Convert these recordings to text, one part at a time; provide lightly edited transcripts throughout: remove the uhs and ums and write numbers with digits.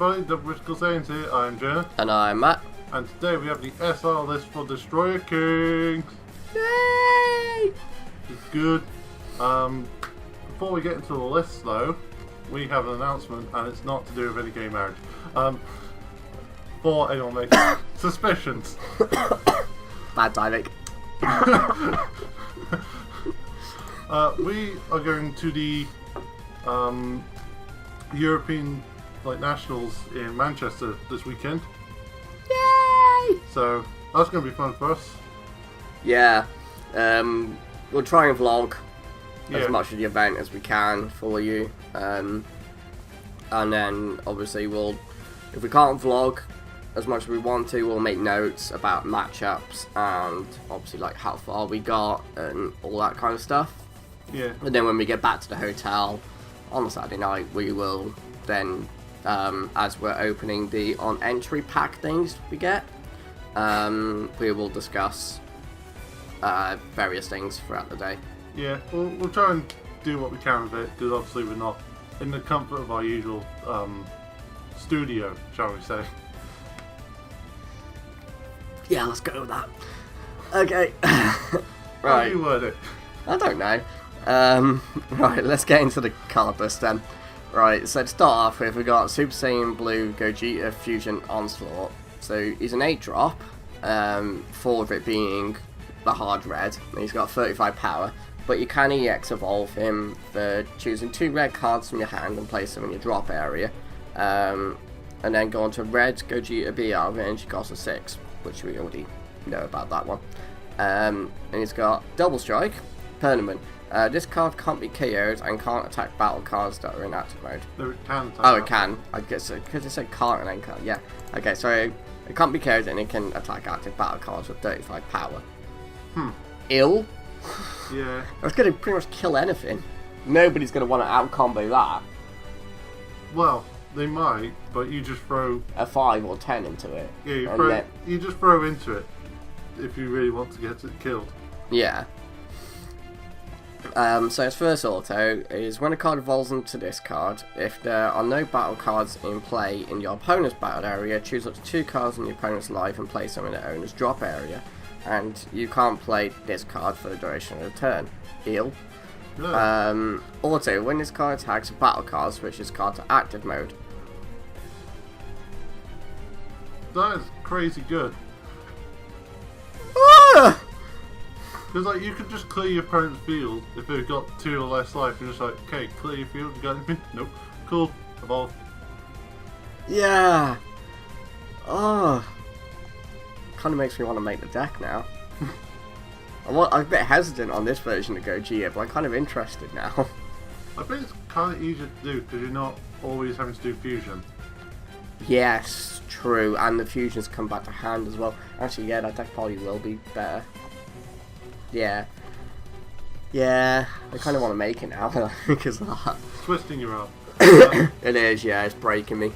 everybody, the Britical Saiyans here, I'm Jenna. And I'm Matt. And today we have the SR list for Destroyer Kings. Yay! It's good. Before we get into the list though, we have an announcement, and it's not to do with any gay marriage. For anyone making suspicions. Bad timing. We are going to the European Nationals in Manchester this weekend. Yay! So that's going to be fun for us. Yeah. We'll try and vlog as Yeah. much of the event as we can for you. And then obviously if we can't vlog as much as we want to, we'll make notes about matchups and obviously how far we got and all that kind of stuff. Yeah. And then when we get back to the hotel on the Saturday night, we will then, as we're opening the on-entry pack things we get, we will discuss various things throughout the day. Yeah, we'll try and do what we can with it, because obviously we're not in the comfort of our usual studio, shall we say. Yeah, let's go with that. Okay. How Right. do you word it? I don't know. Right, let's get into the card list then. Right, so to start off with, we got Super Saiyan Blue Gogeta Fusion Onslaught. So he's an 8-drop, 4 of it being the hard red, and he's got 35 power, but you can EX evolve him for choosing 2 red cards from your hand and place them in your drop area. And then go on to red Gogeta BR, range cost of 6, which we already know about that one. And he's got Double Strike, Permanent. This card can't be KO'd and can't attack battle cards that are in active mode. No, it can. Oh, it can. I guess because it said can't and then can't. Yeah. Okay, so it can't be KO'd and it can attack active battle cards with 35 power. Ill. Yeah. That's going to pretty much kill anything. Nobody's going to want to out-combo that. Well, they might, but you just throw... A 5 or 10 into it. Yeah, you just throw into it if you really want to get it killed. Yeah. So its first auto is when a card evolves into this card, if there are no battle cards in play in your opponent's battle area, choose up to 2 cards in your opponent's life and place them in their owner's drop area. And you can't play this card for the duration of the turn. Heal. Yeah. Also, when this card attacks a battle card, switch this card to active mode. That is crazy good. Ah! Because you could just clear your opponent's field if they've got 2 or less life. You're just okay, clear your field, you got anything? Nope. Cool. Evolve. Yeah. Oh. Kind of makes me want to make the deck now. I'm a bit hesitant on this version of Gogeta, but I'm kind of interested now. I think it's kind of easier to do because you're not always having to do fusion. Yes, true, and the fusions come back to hand as well. Actually, yeah, that deck probably will be better. Yeah. Yeah, I kind of want to make it now because of that. Twisting your arm. It is, yeah, it's breaking me.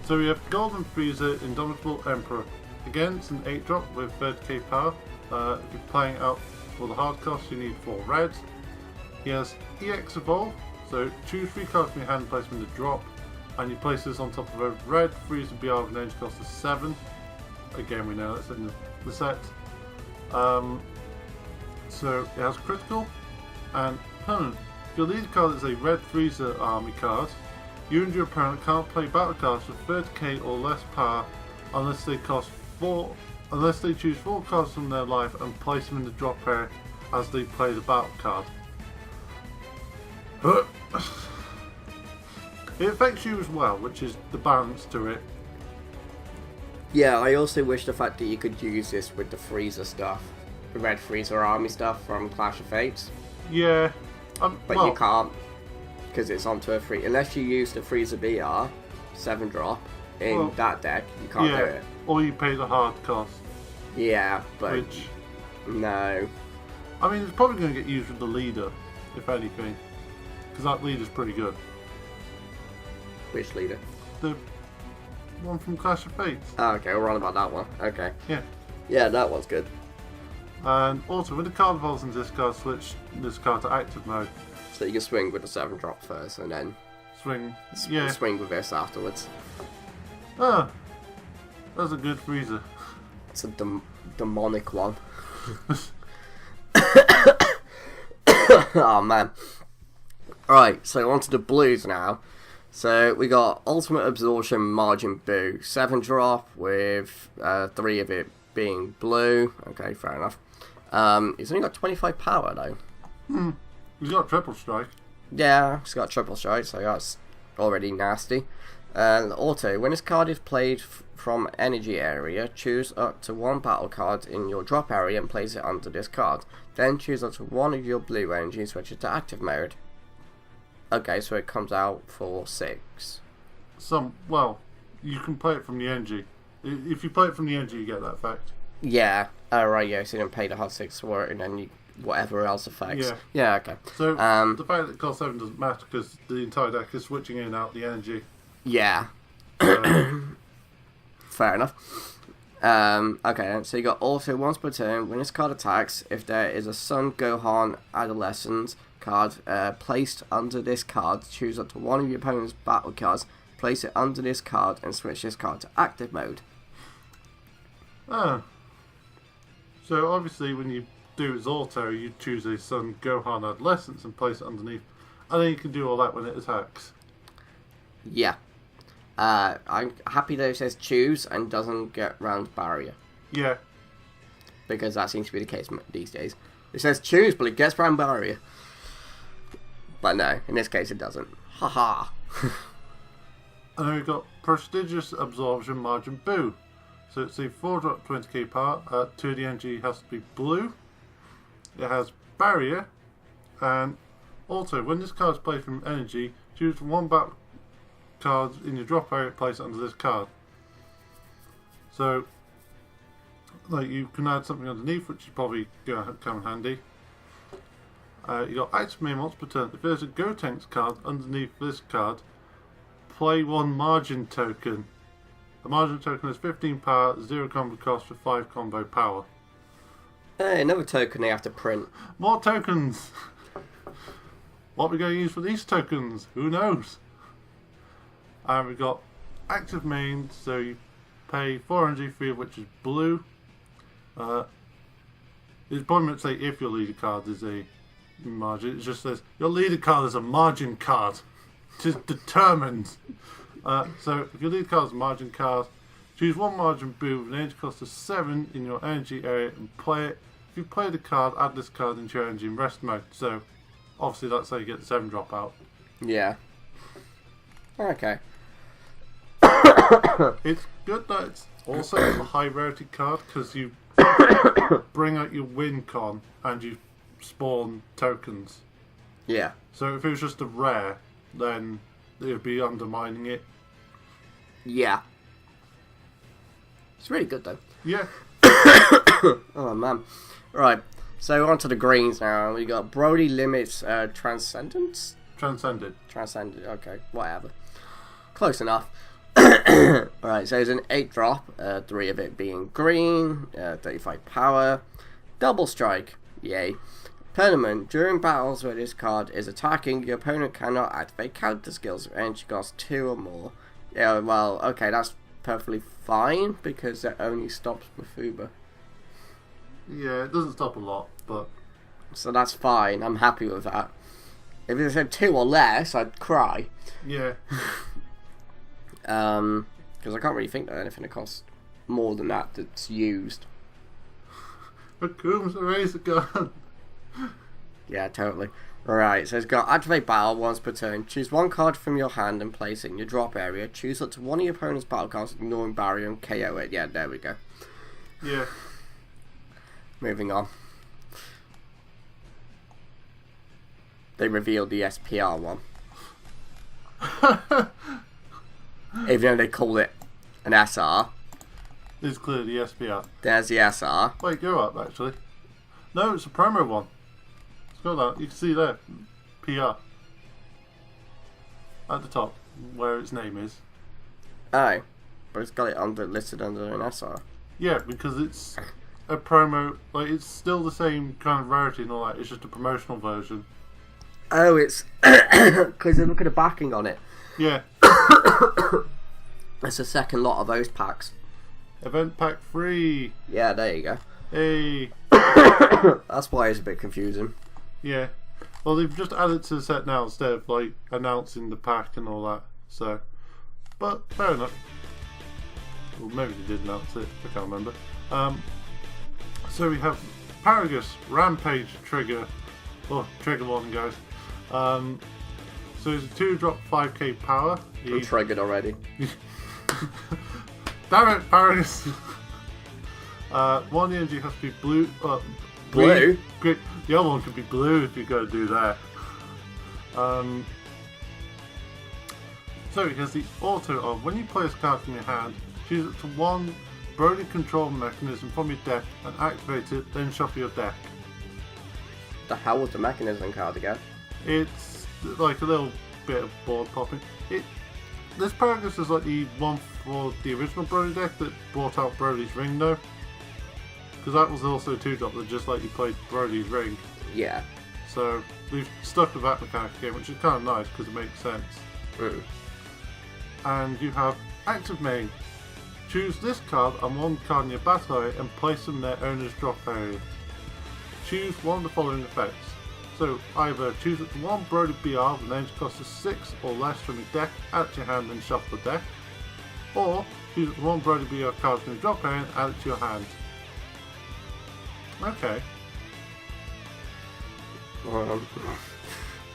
So we have Golden Frieza, Indomitable Emperor. Again, it's an 8-drop with 30k power. If you're playing out for the hard cost, you need 4 reds. He has EX Evolve, so choose 3 cards from your hand and place them in the drop. And you place this on top of a red Frieza BR with an energy cost of 7. Again, we know that's in the set. So it has critical and permanent. If your lead card is a red Frieza army card, you and your opponent can't play battle cards with 30k or less power unless they choose 4 cards from their life and place them in the drop area as they play the battle card. It affects you as well, which is the balance to it. Yeah, I also wish the fact that you could use this with the Frieza stuff. The red Frieza army stuff from Clash of Fates. Yeah. But you can't, because it's onto a free. Unless you use the Frieza BR 7-drop in that deck, you can't do it. Or you pay the hard cost. Yeah, but Which, no. I mean, it's probably going to get used with the leader, if anything, because that leader's pretty good. Which leader? The one from Clash of Fates. Oh, okay, we're on about that one. Okay. Yeah. Yeah, that one's good. And also, when the card evolves into this card, switch this card to active mode. So you can swing with the 7-drop first and then Swing. swing with this afterwards. Ah, that's a good freezer. It's a demonic one. Oh man. Right, so on to the blues now. So we got Ultimate Absorption Margin Buu, 7 drop with 3 of it being blue. Okay, fair enough. He's only got 25 power though. He's got triple strike. Yeah, he's got triple strike, so that's already nasty. And auto, when this card is played from energy area, choose up to 1 battle card in your drop area and place it under this card. Then choose up to 1 of your blue energy and switch it to active mode. Okay, so it comes out for 6. Well, you can play it from the energy. If you play it from the energy, you get that effect. Yeah. Oh, right, yeah, so you don't pay the hot 6 for it and then you whatever else affects. Yeah. Yeah, okay. So the fact that it costs 7 doesn't matter because the entire deck is switching in and out the energy. Yeah. Fair enough. Okay, so you got also once per turn, when this card attacks, if there is a Son Gohan Adolescence card placed under this card, choose up to 1 of your opponent's battle cards, place it under this card, and switch this card to active mode. Ah. So obviously when you do its auto, you choose a Son Gohan Adolescence and place it underneath. And then you can do all that when it attacks. Yeah. I'm happy that it says choose and doesn't get round barrier. Yeah. Because that seems to be the case these days. It says choose, but it gets round barrier. But no, in this case it doesn't. Haha. And then we've got Prestigious Absorption Margin Buu. So it's a 4-drop 20k power. 2 of the energy has to be blue. It has barrier. And also, when this card is played from energy, choose 1 battle card in your drop area, place it under this card. So, like, you can add something underneath, which is probably going to come in handy. You got active main once per turn. If there's a Gotenks card underneath this card, play 1 margin token. The margin token is 15 power, 0 combo cost for 5 combo power. Hey, another token they have to print. More tokens! What are we going to use for these tokens? Who knows? And we've got active main, so you pay 4 energy, 3 of which is blue. It's probably meant to say if your leader card is a margin. It just says your leader card is a margin card. It is determined. So if your leader card is a margin card, choose 1 margin Buu with an energy cost of 7 in your energy area and play it. If you play the card, add this card into your energy in rest mode. So obviously that's how you get the 7 drop out. Yeah. Okay. It's good that it's also a high rarity card because you bring out your win con and you spawn tokens. Yeah. So if it was just a rare, then it would be undermining it. Yeah. It's really good though. Yeah. Oh man. Right. So on to the greens now. We got Brody limits Transcendence? Transcended. Transcended, okay, whatever. Close enough. Alright, so it's an 8 drop, 3 of it being green, 35 power, double strike, yay. Permanent, during battles where this card is attacking, your opponent cannot activate counter skills with energy cost 2 or more. Yeah, well, okay, that's perfectly fine, because that only stops Mafuba. Yeah, it doesn't stop a lot, but... So that's fine, I'm happy with that. If it said 2 or less, I'd cry. Yeah. Because I can't really think of anything that costs more than that that's used. Raccoon's eraser gun. Yeah, totally. Alright, so it's got activate battle once per turn. Choose 1 card from your hand and place it in your drop area. Choose up to 1 of your opponent's battle cards, ignoring barrier and KO it. Yeah, there we go. Yeah. Moving on. They revealed the SPR one. Even though they called it an SR. It's clearly the SPR. There's the SR. Wait, go up actually. No, it's a promo one. It's got that. You can see there. PR. At the top, where its name is. Oh. But it's got it listed under an SR. Yeah, because it's a promo. Like, it's still the same kind of rarity and all that. It's just a promotional version. Oh, it's because look at the backing on it. Yeah. It's the second lot of those packs. Event pack 3. Yeah, there you go. Hey. That's why it's a bit confusing. Yeah. Well, they've just added to the set now instead of like announcing the pack and all that. So, but fair enough. Well, maybe they did announce it. I can't remember. So we have Paragus, Rampage, Trigger. Oh, Trigger warning, guys. So it's a 2-drop 5k power. I'm triggered already. Damn it, Paragus! One energy has to be blue. Blue? Green. The other one could be blue if you're going to do that. So it has the auto of when you play this card from your hand, choose up to one Brody control mechanism from your deck and activate it, then shuffle your deck. The hell was the mechanism card again? It's like a little bit of board popping. This Paragus is like the one for the original Brody deck that brought out Brody's Ring though. Because that was also 2-drop that just like you played Brody's Ring. Yeah. So we've stuck with that mechanic again, which is kind of nice because it makes sense. Mm. And you have Active Main. Choose this card and one card in your battle area and place them in their owner's drop area. Choose one of the following effects. So either choose up to one Brody BR with an energy cost of 6 or less from your deck, add to your hand and shuffle the deck. Or choose up to one Brody BR card from your drop area and add it to your hand. Okay.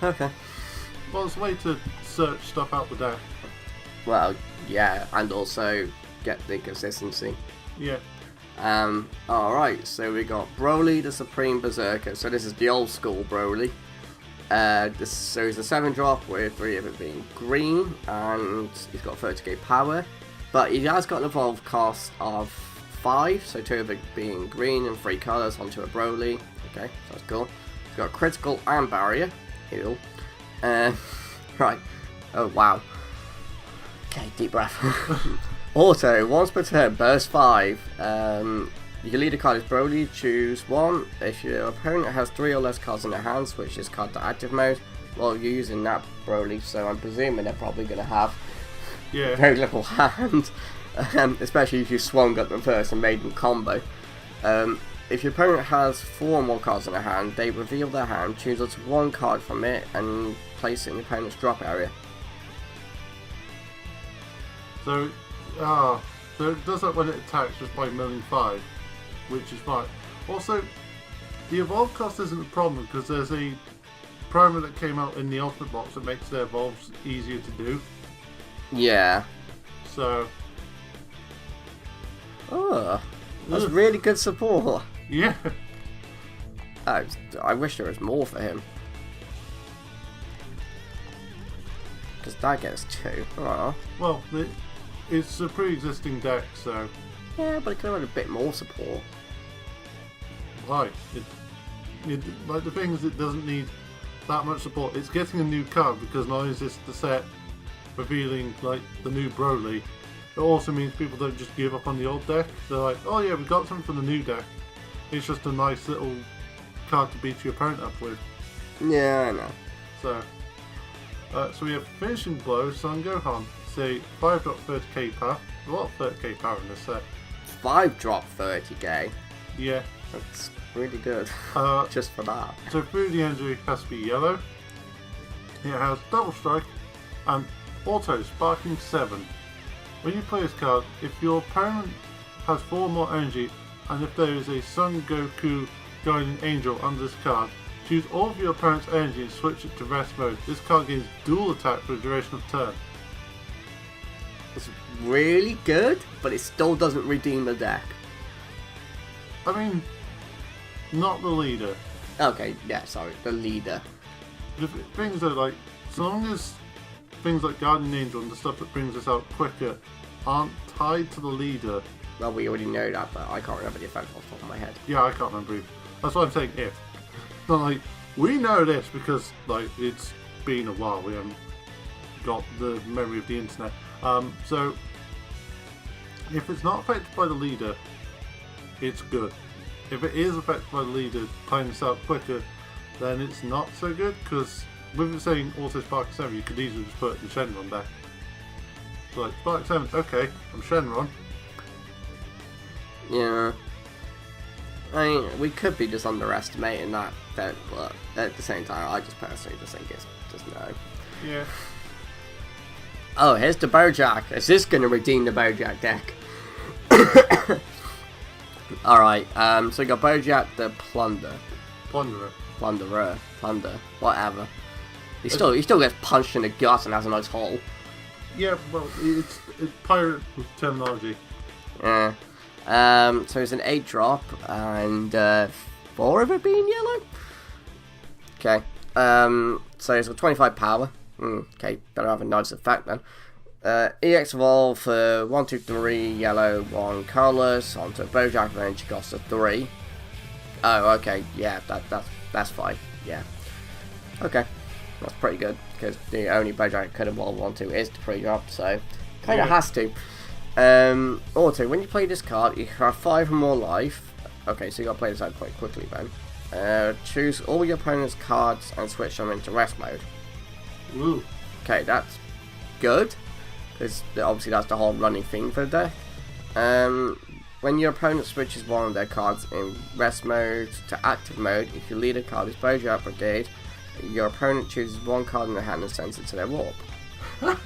Okay. Well, it's a way to search stuff out the deck. Well, yeah, and also get the consistency. Yeah. Alright, so we got Broly the Supreme Berserker. So this is the old school Broly. So he's a 7-drop with 3 of it being green, and he's got 30k power. But he has got an evolved cost of 5, so 2 of it being green and 3 colours onto a Broly. Okay, so that's cool. He's got critical and barrier. Heal. Right. Oh, wow. Okay, deep breath. Auto, once per turn, burst 5. You can lead a card as Broly, choose one. If your opponent has 3 or less cards in their hand, switch this card to active mode. Well, you're using that Broly, so I'm presuming they're probably going to have very little hand. Especially if you swung at them first and made them combo. If your opponent has 4 or more cards in their hand, they reveal their hand, choose up to one card from it, and place it in your opponent's drop area. So it does that when it attacks just by milling 5, which is fine. Also, the evolve cost isn't a problem because there's a promo that came out in the Ultimate Box that makes their evolves easier to do. Yeah. So. Oh, that's really good support. Yeah. I wish there was more for him. Because that gets 2. Oh. Well, it's a pre-existing deck, so. Yeah, but it could have had a bit more support. Right. Like the thing is, it doesn't need that much support. It's getting a new card because not only is this the set revealing like the new Broly, it also means people don't just give up on the old deck. They're like, oh yeah, we got something from the new deck. It's just a nice little card to beat your opponent up with. Yeah, I know. So we have Finishing Blow, Son Gohan. Say 5-drop 30k power. A lot of 30k power in this set. 5-drop 30k. Yeah. That's really good. Just for that. So through the energy has to be yellow. It has Double Strike and Auto Sparking 7. When you play this card, if your opponent has 4 more energy, and if there is a Son Goku Guardian Angel under this card, choose all of your opponent's energy and switch it to rest mode. This card gains dual attack for the duration of turn. It's really good, but it still doesn't redeem the deck. I mean, not the leader. Okay, yeah, sorry, the leader. The things are like, so long as things like Guardian Angel and the stuff that brings us out quicker aren't tied to the leader. Well, we already know that, but I can't remember the effect off the top of my head. Yeah, I can't remember either. That's why I'm saying if. Not like, we know this because like it's been a while, we haven't got the memory of the internet. So if it's not affected by the leader, it's good. If it is affected by the leader playing this out quicker, then it's not so good because with it saying Auto Spark 7, you could easily just put it in Shenron deck. Like, Spark 7, okay, I'm Shenron. Yeah. I mean, we could be just underestimating that, but at the same time, I just personally just think it's just no. Yeah. Oh, here's the Bojack. Is this going to redeem the Bojack deck? Alright, so we got Bojack the Plunderer, whatever. He still gets punched in the gut and has a nice hole. Yeah, well, it's pirate terminology. Yeah. So it's an 8-drop, and 4 of it being yellow. Okay. So it's got 25 power. Okay, better have a nice effect then. EX Evolve for 1, 2, 3 yellow, 1 colourless onto Bojack, and then she costs a 3. Oh, okay, yeah, that's fine. Yeah. Okay, that's pretty good because the only Bojack could evolve onto is the pre-drop, so kind of has to. Also, when you play this card, you have 5 or more life. Okay, so you gotta play this out quite quickly then. Choose all your opponent's cards and switch them into rest mode. Ooh. Okay, that's good, because obviously that's the whole running thing for the deck. When your opponent switches one of their cards in rest mode to active mode, if your leader card is Bojack Brigade, your opponent chooses one card in their hand and sends it to their warp. That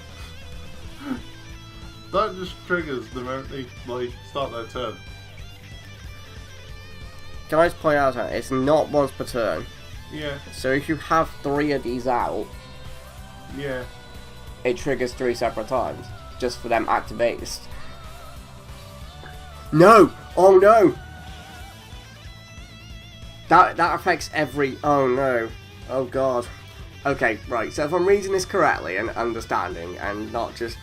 just triggers the moment they start their turn. Can I just point out that it's not once per turn? Yeah. So if you have 3 of these out, yeah, it triggers 3 separate times, just for them activated. No! Oh no! That affects every... Oh no. Oh god. Okay, right, so if I'm reading this correctly and understanding, and not just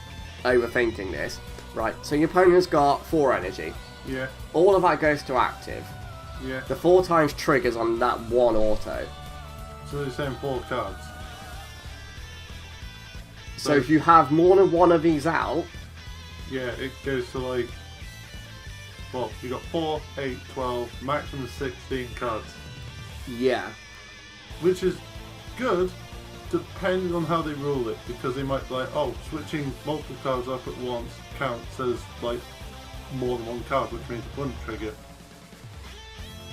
overthinking this, right, so your opponent's got 4 energy. Yeah. All of that goes to active. Yeah. The 4 times triggers on that 1 auto. So they're saying 4 cards. So if you have more than 1 of these out... Yeah, it goes to like... Well, you got 4, 8, 12, maximum 16 cards. Yeah. Which is good, depending on how they rule it, because they might be like, oh, switching multiple cards up at once counts as like more than 1 card, which means it wouldn't trigger.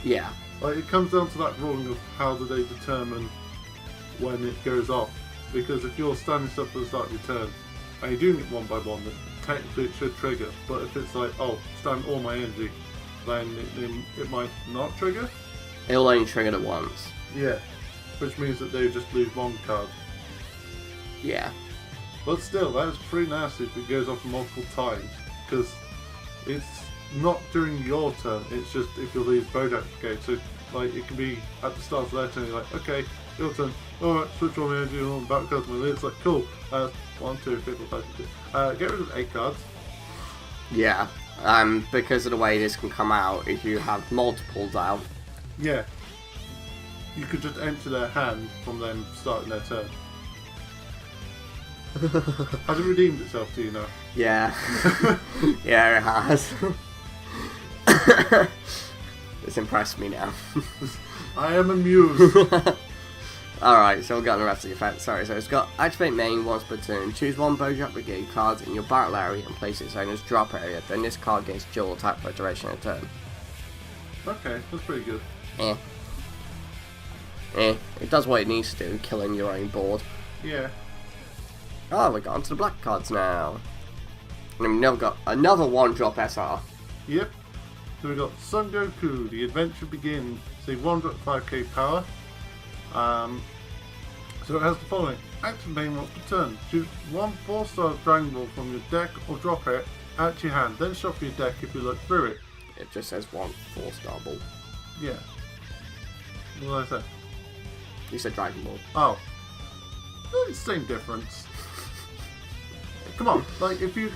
Yeah. Like, it comes down to that ruling of how do they determine when it goes off. Because if you're standing stuff for the start of your turn, and you're doing it one by one, then technically it should trigger. But if it's like, oh, stand all my energy, then it might not trigger. It'll only trigger it once. Yeah. Which means that they just lose 1 card. Yeah. But still, that is pretty nasty if it goes off multiple times. Because it's not during your turn, it's just if you leave Bojack Brigade. So, like, it can be at the start of their turn, you're like, okay, your turn. Alright, switch all my energy on back cards my lead. It's like, cool. 1, 2, 3, 4, 5, 6. Get rid of 8 cards. Yeah. Because of the way this can come out, if you have multiples out. Yeah. You could just empty their hand from them starting their turn. Has it redeemed itself, do you know? Yeah. Yeah, it has. It's impressed me now. I am amused. Alright, so we've got the rest of the effects. Sorry, so it's got activate main once per turn. Choose 1 Bojack Brigade card in your battle area and place its owner's drop area. Then this card gains dual attack for the duration of the turn. Okay, that's pretty good. It does what it needs to do, killing your own board. Yeah. Oh, we've got onto the black cards now. And we've now got another 1-drop SR. Yep. So we've got Son Goku, the adventure begins. Say 1.5k power. So it has the following. Active main once per turn. Choose 1 4-star Dragon Ball from your deck or drop it out your hand. Then shuffle your deck if you look through it. It just says 1 4-star ball. Yeah. What did I say? You said Dragon Ball. Oh. It's the same difference. Come on, like if you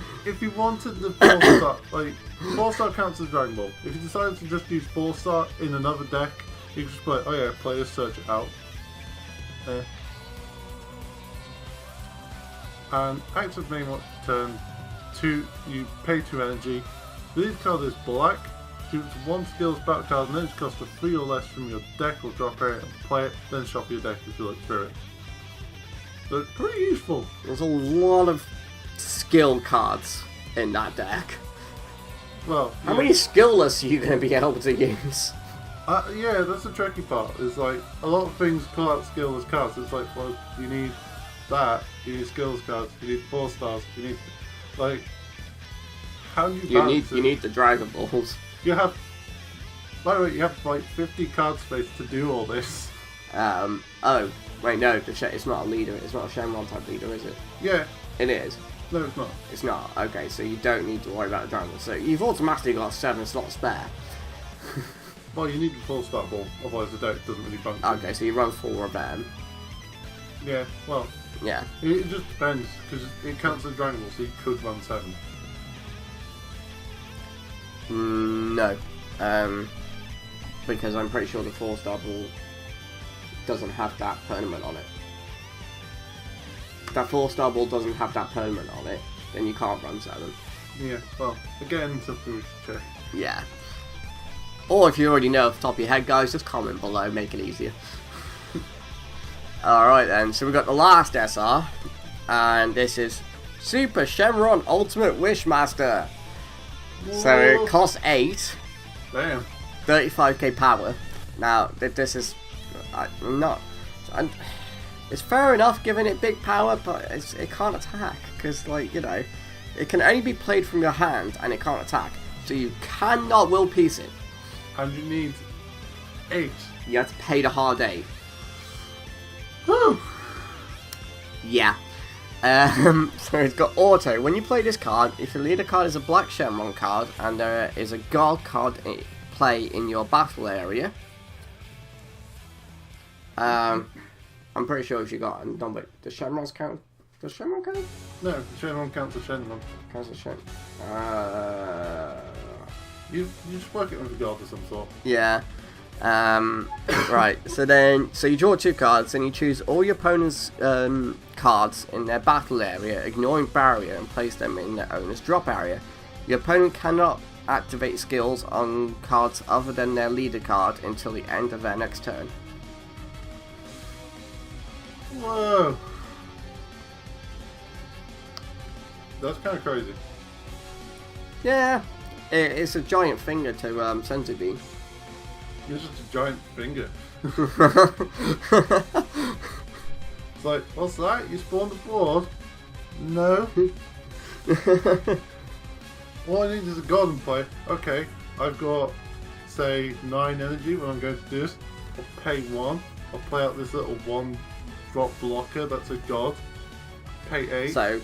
wanted the 4-star, like 4-star counts as Dragon Ball. If you decided to just use 4-star in another deck, you could just play, oh yeah, play this, search it out. And active main once per turn. 2, you pay 2 energy. This card is black. Choose 1 skills battle card and then it costs a 3 or less from your deck or drop area and play it, then shuffle your deck if you look through it. So it's pretty useful. There's a lot of skill cards in that deck. Well, How many skillless are you going to be able to use? yeah, that's the tricky part. Is like a lot of things call out skillless cards. It's like, well, you need that. You need skills cards. You need 4 stars. You need like. How do you balance it? You need the Dragon Balls. You have. By the way, you have like 50 card space to do all this. Oh, wait, no, it's not a leader. It's not a Shenron type leader, is it? Yeah. It is. No, it's not. It's not. Okay, so you don't need to worry about the Dragon Ball. So you've automatically got 7 slots spare. Well, you need the 4-star ball, otherwise the deck doesn't really function. Okay, so you run 4 of them. Yeah, well, Yeah. it just depends, because it counts as Dragon Ball, so you could run 7. No. Because I'm pretty sure the 4-star ball doesn't have that permanent on it. If that 4-star ball doesn't have that permanent on it, then you can't run 7. Yeah, well, again, something we should check. Yeah. Or if you already know off the top of your head, guys, just comment below, make it easier. Alright then, so we've got the last SR, and this is Super Shenron Ultimate Wishmaster. Whoa. So it costs 8, Damn. 35k power. Now, this is it's fair enough giving it big power, but it can't attack, because, like, you know, it can only be played from your hand, and it can't attack. So you cannot will piece it. And you need 8. You have to pay the hard 8. Woo! Yeah. So it's got auto. When you play this card, if your leader card is a black Shenron card and there is a guard card play in your battle area, I'm pretty sure if you got no, wait, does Shenron's count? Does Shenron count? No, Shenron counts as Shenron. Counts as Shenron. You just work it with a guard of some sort. Yeah. Right, so you draw 2 cards and you choose all your opponent's cards in their battle area, ignoring barrier, and place them in their owner's drop area. Your opponent cannot activate skills on cards other than their leader card until the end of their next turn. Whoa! That's kind of crazy. Yeah, it's a giant finger to Senzu Bean. You're just a giant finger. It's like, what's that? You spawned a board? No. All I need is a golden play. Okay, I've got, say, 9 energy when I'm going to do this. I'll pay 1. I'll play out this little 1-drop blocker that's a god. Pay 8. So,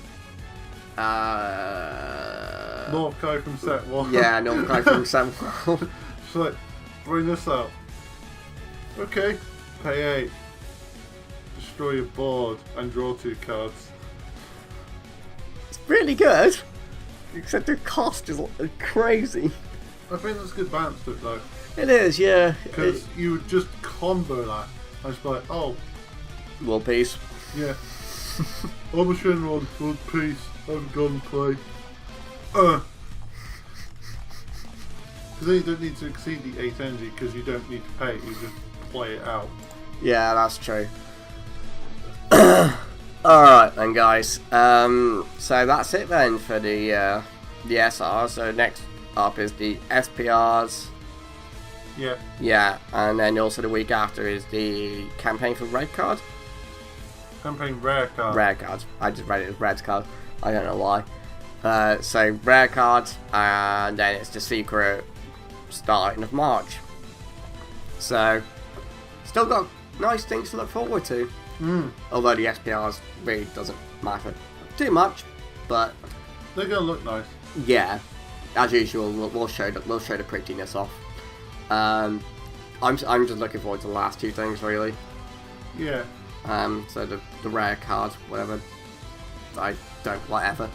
North Kai from set 1. Yeah, North Kai from set 1. Just like, bring this out. Okay, pay 8. Destroy your board and draw 2 cards. It's really good, except the cost is crazy. I think that's a good balance to it though. It is, yeah. Because you would just combo that. I was like, oh. World Peace. Yeah. I'm a Shenron, World Peace, I'm gonna play. Because then you don't need to exceed the 8 energy because you don't need to pay, you just play it out. Yeah, that's true. Alright then, guys. So that's it then for the SR. So next up is the SPRs. Yeah. Yeah, and then also the week after is the campaign for red card. Campaign rare card. Rare cards. I just read it as red card. I don't know why. So rare cards, and then it's the secret starting of March. So still got nice things to look forward to. Although the SPRs really doesn't matter too much, but they're gonna look nice. Yeah, as usual, we'll show the prettiness off. I'm just looking forward to the last 2 things really. Yeah. So the rare card, whatever. Whatever.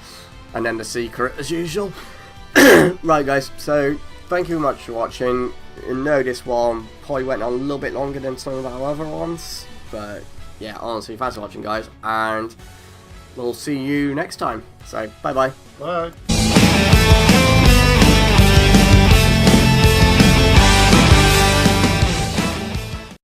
And then the secret as usual. Right, guys. So thank you very much for watching. You know, this one probably went on a little bit longer than some of our other ones, but yeah, honestly, thanks for watching, guys, and we'll see you next time. So, bye-bye. Bye.